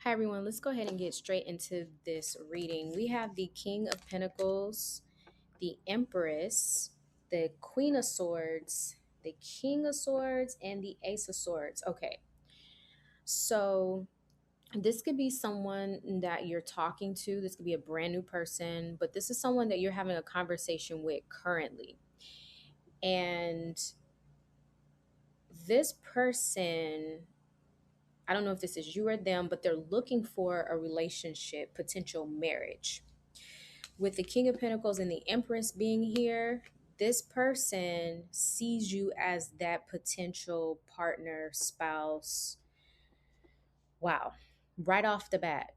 Hi, everyone. Let's go ahead and get straight into this reading. We have the King of Pentacles, the Empress, the Queen of Swords, the King of Swords, and the Ace of Swords. Okay, so this could be someone that you're talking to. This could be a brand new person, but this is someone that you're having a conversation with currently. And this person, I don't know if this is you or them, but they're looking for a relationship, potential marriage. With the King of Pentacles and the Empress being here, this person sees you as that potential partner, spouse. Wow. Right off the bat.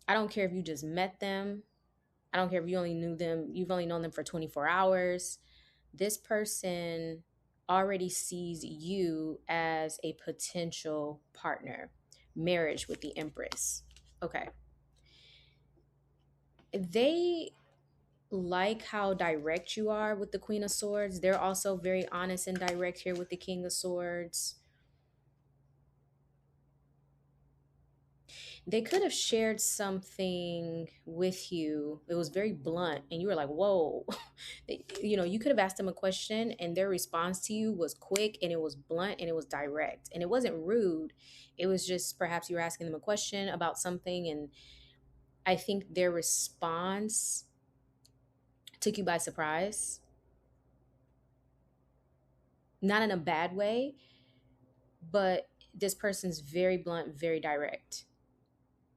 I don't care if you just met them. I don't care if you only knew them, you've only known them for 24 hours. This person already sees you as a potential partner, marriage with the Empress. Okay. They like how direct you are with the Queen of Swords. They're also very honest and direct here with the King of Swords. They could have shared something with you. It was very blunt, and you were like, whoa. You could have asked them a question, and their response to you was quick, and it was blunt, and it was direct. And it wasn't rude. It was just perhaps you were asking them a question about something, and I think their response took you by surprise. Not in a bad way, but this person's very blunt, very direct.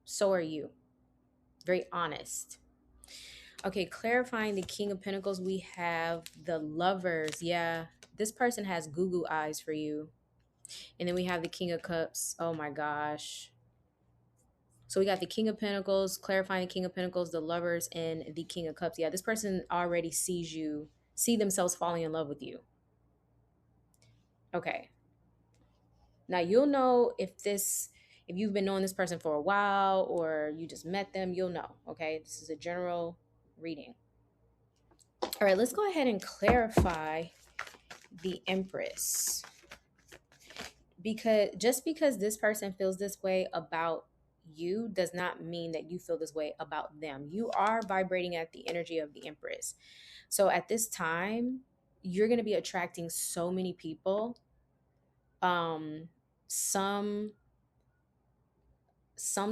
So are you. Very honest. Okay, clarifying the King of Pentacles, we have the Lovers. Yeah, this person has goo goo eyes for you. And then we have the King of Cups. Oh my gosh. So we got the King of Pentacles, clarifying the King of Pentacles, the Lovers, and the King of Cups. Yeah, this person already sees you, see themselves falling in love with you. Okay. Now you'll know if you've been knowing this person for a while or you just met them, you'll know. Okay. This is a general reading. All right, let's go ahead and clarify the Empress. Because just because this person feels this way about you does not mean that you feel this way about them. You are vibrating at the energy of the Empress. So at this time, you're going to be attracting so many people. Some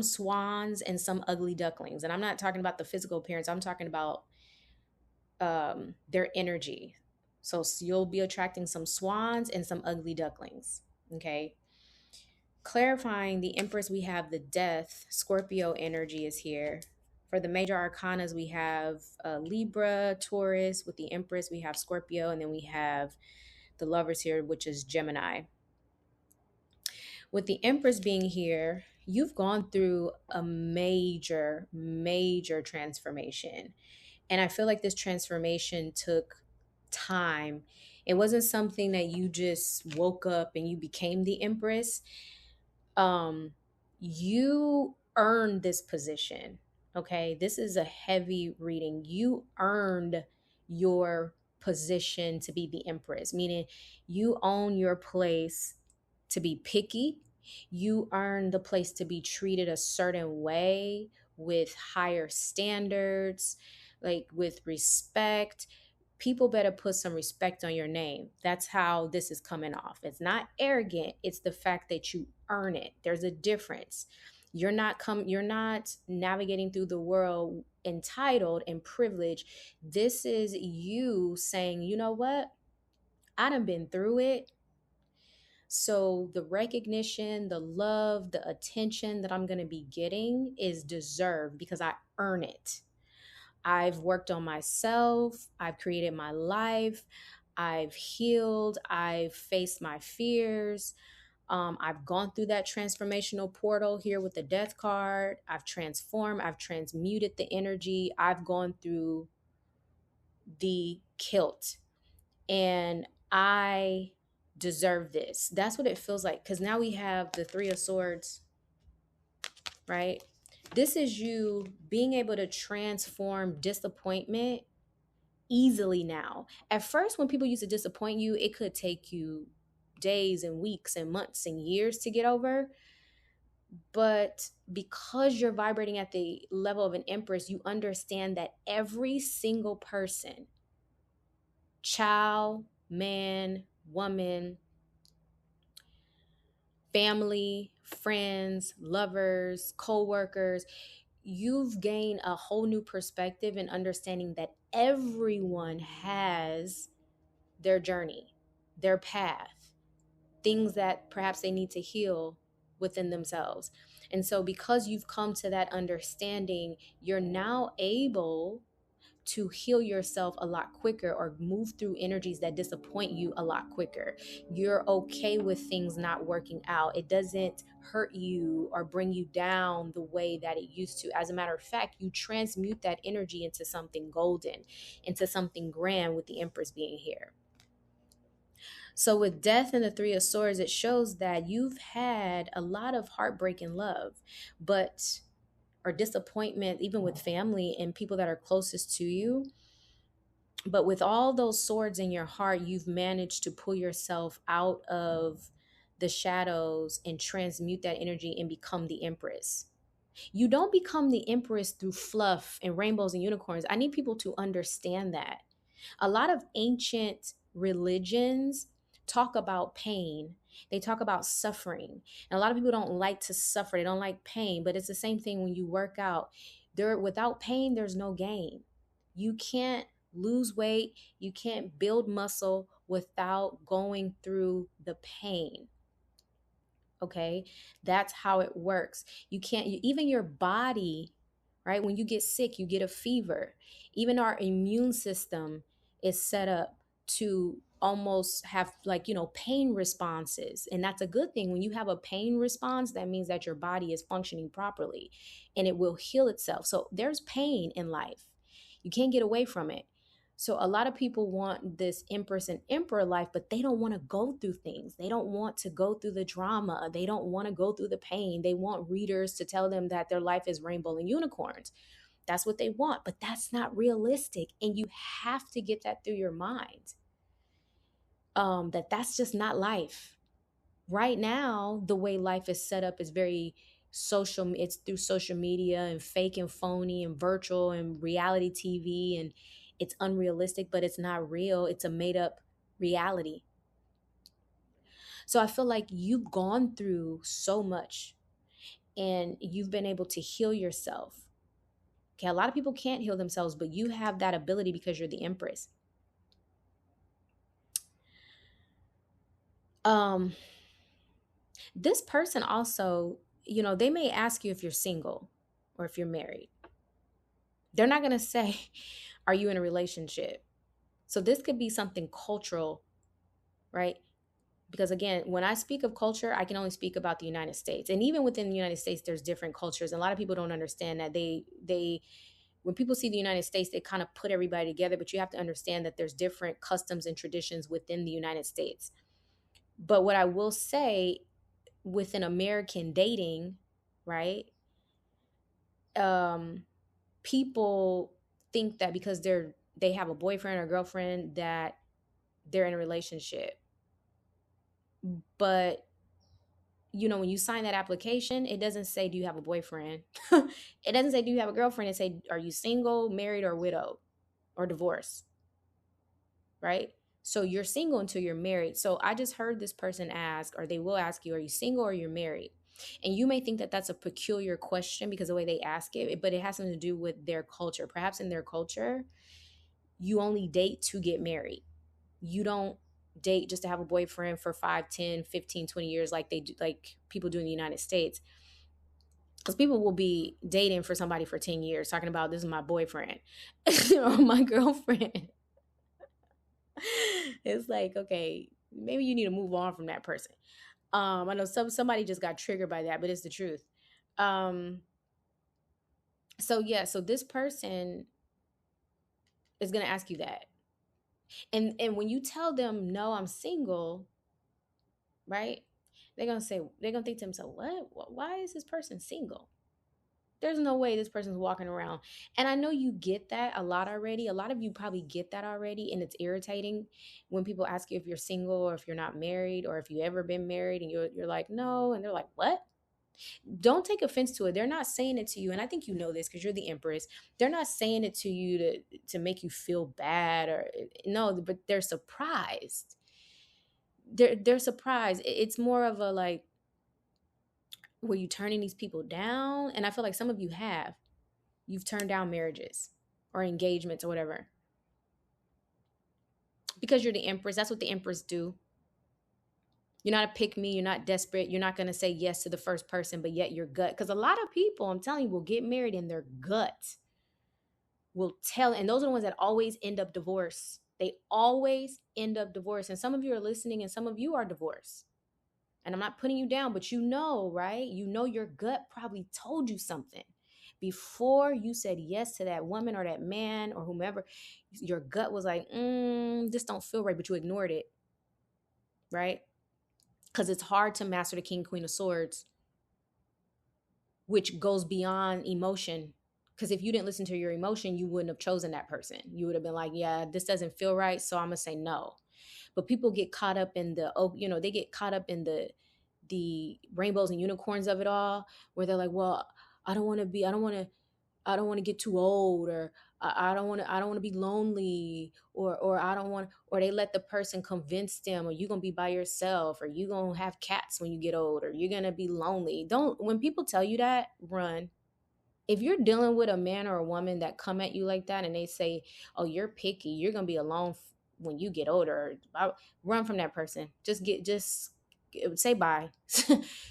swans and some ugly ducklings. And I'm not talking about the physical appearance. I'm talking about their energy. So you'll be attracting some swans and some ugly ducklings. Okay. Clarifying the Empress, we have the Death. Scorpio energy is here. For the major arcanas, we have Libra, Taurus. With the Empress, we have Scorpio. And then we have the Lovers here, which is Gemini. With the Empress being here, you've gone through a major, major transformation. And I feel like this transformation took time. It wasn't something that you just woke up and you became the Empress. You earned this position. Okay. This is a heavy reading. You earned your position to be the Empress, meaning you own your place to be picky. You earn the place to be treated a certain way with higher standards, like with respect. People better put some respect on your name. That's how this is coming off. It's not arrogant, it's the fact that you earn it. There's a difference. You're not navigating through the world entitled and privileged. This is you saying, you know what? I done been through it. So the recognition, the love, the attention that I'm going to be getting is deserved because I earn it. I've worked on myself. I've created my life. I've healed. I've faced my fears. I've gone through that transformational portal here with the Death card. I've transformed. I've transmuted the energy. I've gone through the kilt. And I deserve this. That's what it feels like. Because now we have the Three of Swords, right? This is you being able to transform disappointment easily now. At first, when people used to disappoint you, it could take you days and weeks and months and years to get over. But because you're vibrating at the level of an empress, you understand that every single person, child, man, woman, family, friends, lovers, co-workers, you've gained a whole new perspective and understanding that everyone has their journey, their path, things that perhaps they need to heal within themselves. And so, because you've come to that understanding, you're now able to heal yourself a lot quicker or move through energies that disappoint you a lot quicker. You're okay with things not working out. It doesn't hurt you or bring you down the way that it used to. As a matter of fact, you transmute that energy into something golden, into something grand, with the Empress being here. So, with Death and the Three of Swords, it shows that you've had a lot of heartbreak in love, but or disappointment, even with family and people that are closest to you. But with all those swords in your heart, you've managed to pull yourself out of the shadows and transmute that energy and become the Empress. You don't become the Empress through fluff and rainbows and unicorns. I need people to understand that. A lot of ancient religions talk about pain. They talk about suffering. And a lot of people don't like to suffer. They don't like pain, but it's the same thing when you work out. There without pain, there's no gain. You can't lose weight, you can't build muscle without going through the pain. Okay? That's how it works. You can't even your body, right? When you get sick, you get a fever. Even our immune system is set up to almost have, like, pain responses. And that's a good thing. When you have a pain response, that means that your body is functioning properly and it will heal itself. So there's pain in life. You can't get away from it. So a lot of people want this Empress and Emperor life, but they don't want to go through things. They don't want to go through the drama. They don't want to go through the pain. They want readers to tell them that their life is rainbow and unicorns. That's what they want, but that's not realistic. And you have to get that through your mind. That's just not life. Right now, the way life is set up is very social. It's through social media and fake and phony and virtual and reality TV, and it's unrealistic, but it's not real. It's a made up reality. So I feel like you've gone through so much and you've been able to heal yourself. Okay, a lot of people can't heal themselves, but you have that ability because you're the Empress. Um, this person also, they may ask you if you're single or if you're married. They're not going to say, are you in a relationship? So this could be something cultural, right? Because again, when I speak of culture, I can only speak about the United States. And even within the United States, there's different cultures. And a lot of people don't understand that they when people see the United States, they kind of put everybody together, but you have to understand that there's different customs and traditions within the United States. But what I will say, within American dating, right? Um, People think that because they have a boyfriend or girlfriend that they're in a relationship. But when you sign that application, it doesn't say do you have a boyfriend. It doesn't say do you have a girlfriend. It say are you single, married, or widowed, or divorced, right? So you're single until you're married. So I just heard this person ask, or they will ask you, are you single or you're married? And you may think that that's a peculiar question because of the way they ask it, but it has something to do with their culture. Perhaps in their culture, you only date to get married. You don't date just to have a boyfriend for 5, 10, 15, 20 years like they do, like people do in the United States. Because people will be dating for somebody for 10 years, talking about this is my boyfriend or my girlfriend. It's like, okay, maybe you need to move on from that person. I know somebody just got triggered by that, but it's the truth. Um, so yeah, so this person is gonna ask you that. And when you tell them no, I'm single, right? They're gonna think to themselves, what? Why is this person single? There's no way this person's walking around. And I know you get that a lot already. A lot of you probably get that already. And it's irritating when people ask you if you're single or if you're not married or if you ever been married and you're like, no. And they're like, what? Don't take offense to it. They're not saying it to you, and I think you know this because you're the empress. They're not saying it to you to make you feel bad, or no, but they're surprised. They're surprised. It's more of a like, were you turning these people down? And I feel like some of you have. You've turned down marriages or engagements or whatever because you're the empress. That's what the empress do. You're not a pick me. You're not desperate. You're not going to say yes to the first person, but yet your gut. Because a lot of people, I'm telling you, will get married in their gut will tell. And those are the ones that always end up divorced. They always end up divorced. And some of you are listening and some of you are divorced. And I'm not putting you down, but you know, right? You know, your gut probably told you something before you said yes to that woman or that man or whomever. Your gut was like, this don't feel right, but you ignored it, right? Because it's hard to master the king, queen of swords, which goes beyond emotion. Because if you didn't listen to your emotion, you wouldn't have chosen that person. You would have been like, yeah, this doesn't feel right, so I'm gonna say no. But people get caught up in the, they get caught up in the rainbows and unicorns of it all, where they're like, well, I don't want to get too old, or I don't want to be lonely, or I don't want, or they let the person convince them, or you're going to be by yourself, or you're going to have cats when you get old, or you're going to be lonely. Don't, when people tell you that, run. If you're dealing with a man or a woman that come at you like that and they say, oh, you're picky, you're going to be alone when you get older, run from that person. Just say bye.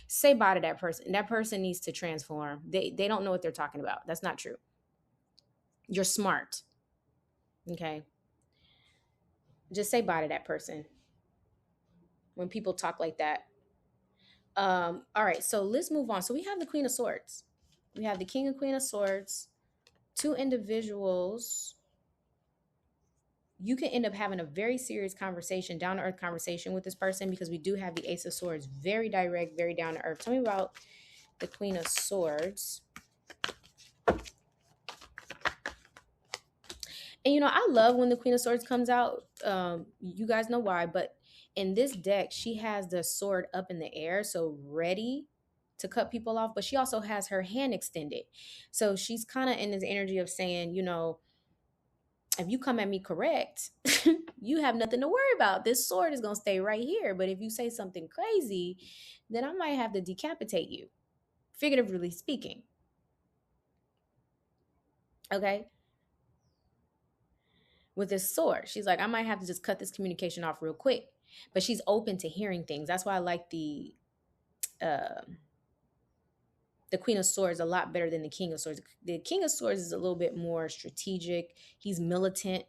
Say bye to that person. That person needs to transform. They don't know what they're talking about. That's not true. You're smart. Okay. Just say bye to that person when people talk like that. All right, so let's move on. So we have the Queen of Swords. We have the King and Queen of Swords, two individuals. You can end up having a very serious conversation, down to earth conversation with this person, because we do have the Ace of Swords, very direct, very down to earth. Tell me about the Queen of Swords. And I love when the Queen of Swords comes out. You guys know why, but in this deck, she has the sword up in the air, so ready to cut people off, but she also has her hand extended. So she's kind of in this energy of saying, if you come at me correct, you have nothing to worry about. This sword is going to stay right here. But if you say something crazy, then I might have to decapitate you, figuratively speaking. Okay. With this sword, she's like, I might have to just cut this communication off real quick. But she's open to hearing things. That's why I like uh, the Queen of Swords a lot better than the King of Swords. The King of Swords is a little bit more strategic. He's militant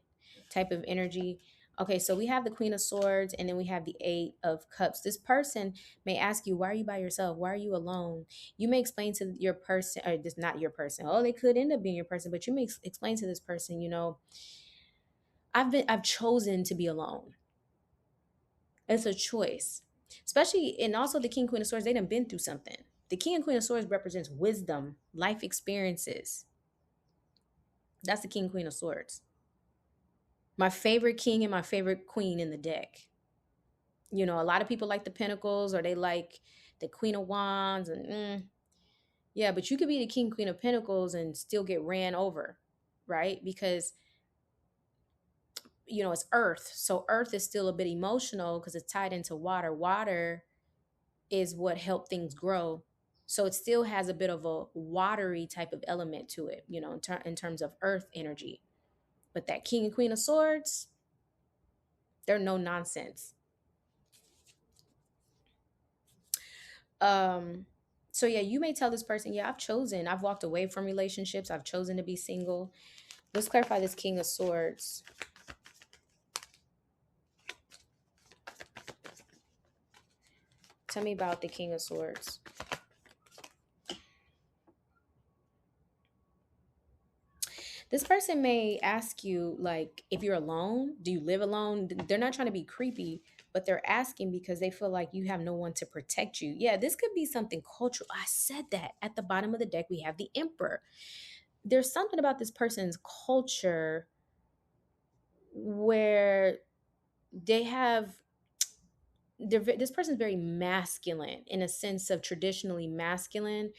type of energy. Okay, so we have the Queen of Swords and then we have the Eight of Cups. This person may ask you, why are you by yourself? Why are you alone? You may explain to your person, or just not your person. Oh, they could end up being your person, but you may explain to this person, I've chosen to be alone. It's a choice. Especially, and also the King, Queen of Swords, they done been through something. The King and Queen of Swords represents wisdom, life experiences. That's the King, Queen of Swords. My favorite king and my favorite queen in the deck. A lot of people like the Pentacles, or they like the Queen of Wands, and yeah, but you could be the King, Queen of Pentacles and still get ran over, right? Because it's earth. So earth is still a bit emotional because it's tied into water. Water is what helped things grow. So it still has a bit of a watery type of element to it, in terms of earth energy. But that King and Queen of Swords, they're no nonsense. So yeah, you may tell this person, yeah, I've walked away from relationships. I've chosen to be single. Let's clarify this King of Swords. Tell me about the King of Swords. This person may ask you, like, if you're alone, do you live alone? They're not trying to be creepy, but they're asking because they feel like you have no one to protect you. Yeah, this could be something cultural. I said that. At the bottom of the deck, we have the Emperor. There's something about this person's culture where they have this person's very masculine in a sense of traditionally masculine,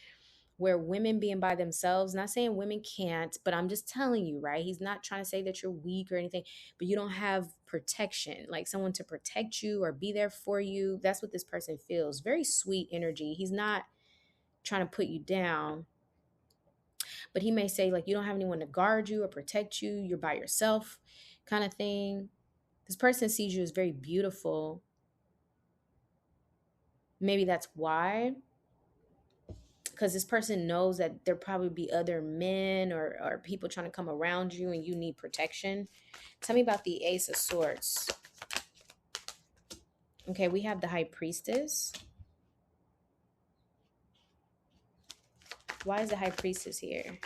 where women being by themselves, not saying women can't, but I'm just telling you, right? He's not trying to say that you're weak or anything, but you don't have protection, like someone to protect you or be there for you. That's what this person feels. Very sweet energy. He's not trying to put you down, but he may say, like, you don't have anyone to guard you or protect you. You're by yourself, kind of thing. This person sees you as very beautiful. Maybe that's why, because this person knows that there probably be other men or people trying to come around you and you need protection. Tell me about the Ace of Swords. Okay, we have the High Priestess. Why is the High Priestess here?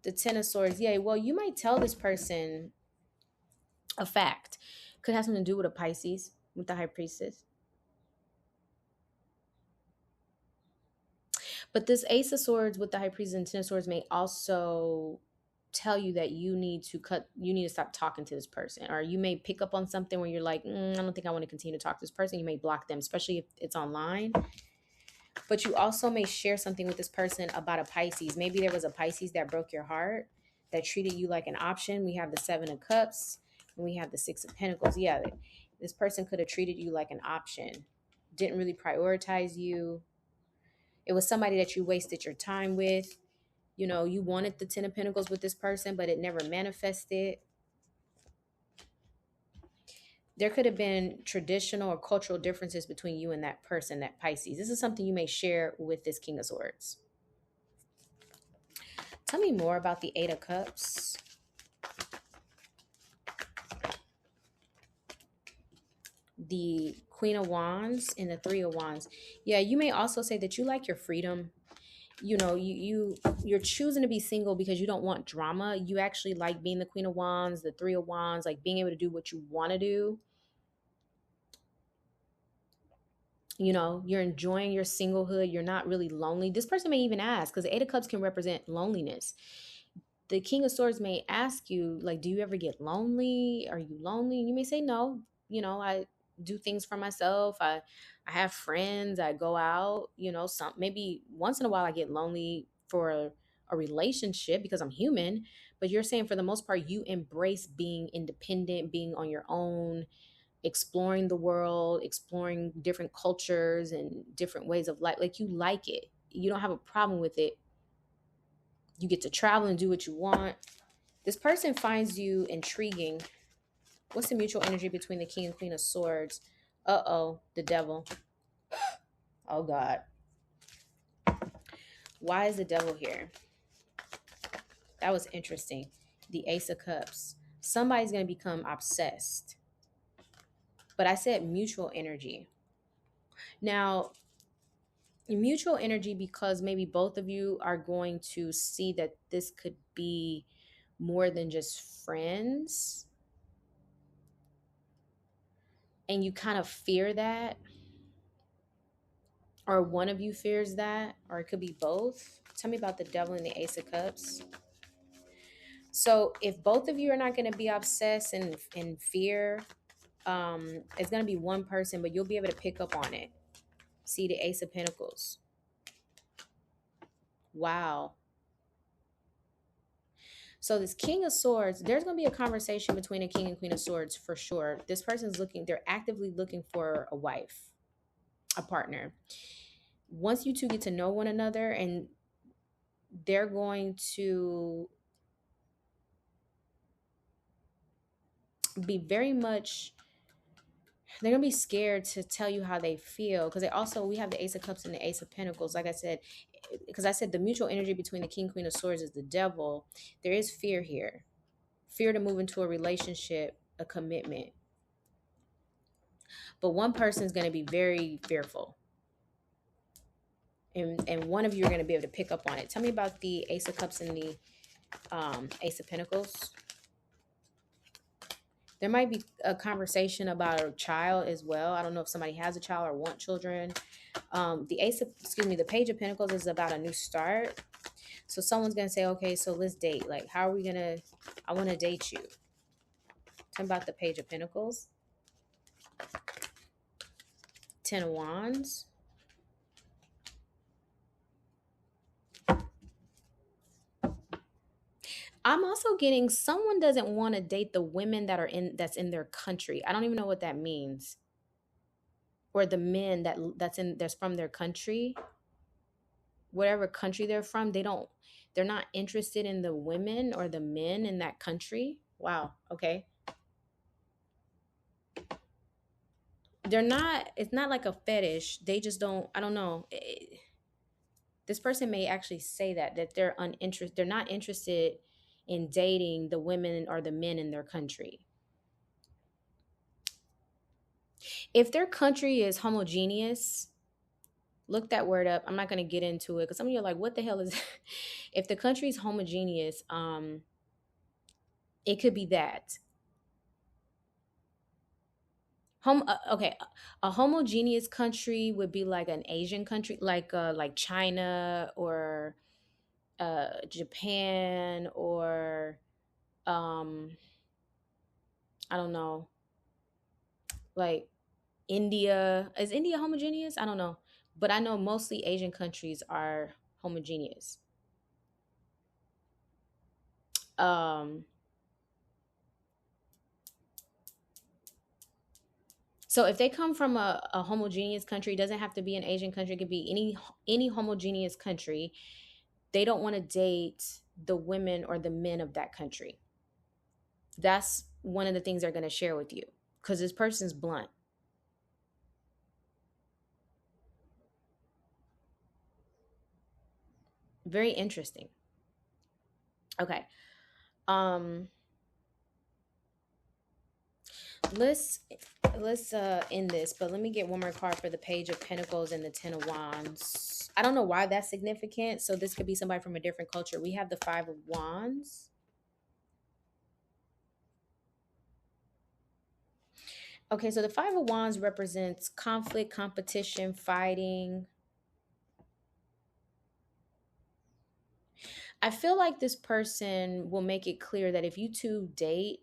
The Ten of Swords. Yeah, well, you might tell this person a fact. Could have something to do with a Pisces, with the High Priestess. But this Ace of Swords with the High Priestess and Ten of Swords may also tell you that you need to stop talking to this person, or you may pick up on something where you're like, I don't think I want to continue to talk to this person. You may block them, especially if it's online. But you also may share something with this person about a Pisces. Maybe there was a Pisces that broke your heart, that treated you like an option. We have the Seven of Cups and we have the Six of Pentacles. Yeah, this person could have treated you like an option, didn't really prioritize you. It was somebody that you wasted your time with. You know, you wanted the Ten of Pentacles with this person, but it never manifested. There could have been traditional or cultural differences between you and that person, that Pisces. This is something you may share with this King of Swords. Tell me more about the Eight of Cups. The Queen of Wands and the Three of Wands. Yeah, you may also say that you like your freedom. You know, you're choosing to be single because you don't want drama. You actually like being the Queen of Wands, the Three of Wands, like being able to do what you want to do. You know, you're enjoying your singlehood. You're not really lonely. This person may even ask, because the Eight of Cups can represent loneliness. The King of Swords may ask you, like, do you ever get lonely? Are you lonely? And you may say, no. You know, I do things for myself. I have friends. I go out. You know, some maybe once in a while I get lonely for a relationship because I'm human. But you're saying for the most part, you embrace being independent, being on your own, exploring the world, exploring different cultures and different ways of life. Like, you like it. You don't have a problem with it. You get to travel and do what you want. This person finds you intriguing. What's the mutual energy between the King and Queen of Swords? Uh-oh, the Devil. Oh, God. Why is the Devil here? That was interesting. The Ace of Cups. Somebody's going to become obsessed. But I said mutual energy. Now, mutual energy, because maybe both of you are going to see that this could be more than just friends, and you kind of fear that, or one of you fears that, or it could be both. Tell me about the Devil and the Ace of Cups. So if both of you are not going to be obsessed and in fear, it's going to be one person, but you'll be able to pick up on it. See the Ace of Pentacles. Wow. So this King of Swords, there's going to be a conversation between a King and Queen of Swords for sure. This person's looking, they're actively looking for a wife, a partner. Once you two get to know one another, and they're going to be very much, they're going to be scared to tell you how they feel, because they also, we have the Ace of Cups and the Ace of Pentacles. Like I said, because I said the mutual energy between the King, Queen of Swords is the Devil. There is fear here. Fear to move into a relationship, a commitment. But one person is going to be very fearful. And one of you are going to be able to pick up on it. Tell me about the Ace of Cups and the Ace of Pentacles. There might be a conversation about a child as well. I don't know if somebody has a child or want children. The Page of Pentacles is about a new start. So someone's going to say, okay, so let's date. Like, how are we going to, I want to date you. Tell me about the Page of Pentacles. Ten of Wands. I'm also getting someone doesn't want to date the women that are in that's in their country. I don't even know what that means. Or the men that's from their country, whatever country they're from, they're not interested in the women or the men in that country. Wow. Okay. They're not it's not like a fetish. They just don't I don't know. This person may actually say that they're not interested in dating the women or the men in their country. If their country is homogeneous, look that word up. I'm not going to get into it because some of you are like, what the hell is if the country is homogeneous, it could be that. Okay, a homogeneous country would be like an Asian country, like China or Japan or um I don't know, like India. Is India homogeneous? I don't know, but I know mostly Asian countries are homogeneous. Um, so if they come from a homogeneous country, it doesn't have to be an Asian country. It could be any homogeneous country. They don't want to date the women or the men of that country. That's one of the things they're going to share with you because this person's blunt. Very interesting. Okay. Um, let's end this, but let me get one more card for the Page of Pentacles and the Ten of Wands. I don't know why that's significant, so this could be somebody from a different culture. We have the Five of Wands. Okay, so the Five of Wands represents conflict, competition, fighting. I feel like this person will make it clear that if you two date,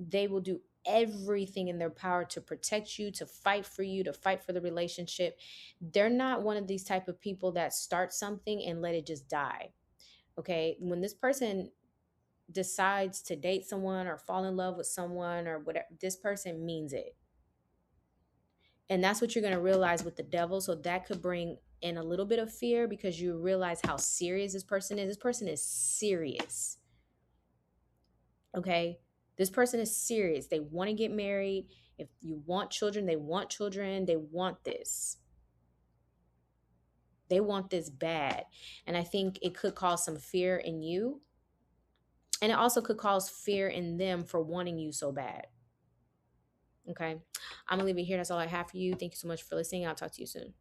they will do everything in their power to protect you, to fight for you, to fight for the relationship. They're not one of these type of people that start something and let it just die. Okay, when this person decides to date someone or fall in love with someone or whatever, this person means it. And that's what you're going to realize with the devil. So that could bring in a little bit of fear because you realize how serious this person is. This person is serious. Okay. This person is serious. They want to get married. If you want children, they want children. They want this. They want this bad. And I think it could cause some fear in you. And it also could cause fear in them for wanting you so bad. Okay. I'm going to leave it here. That's all I have for you. Thank you so much for listening. I'll talk to you soon.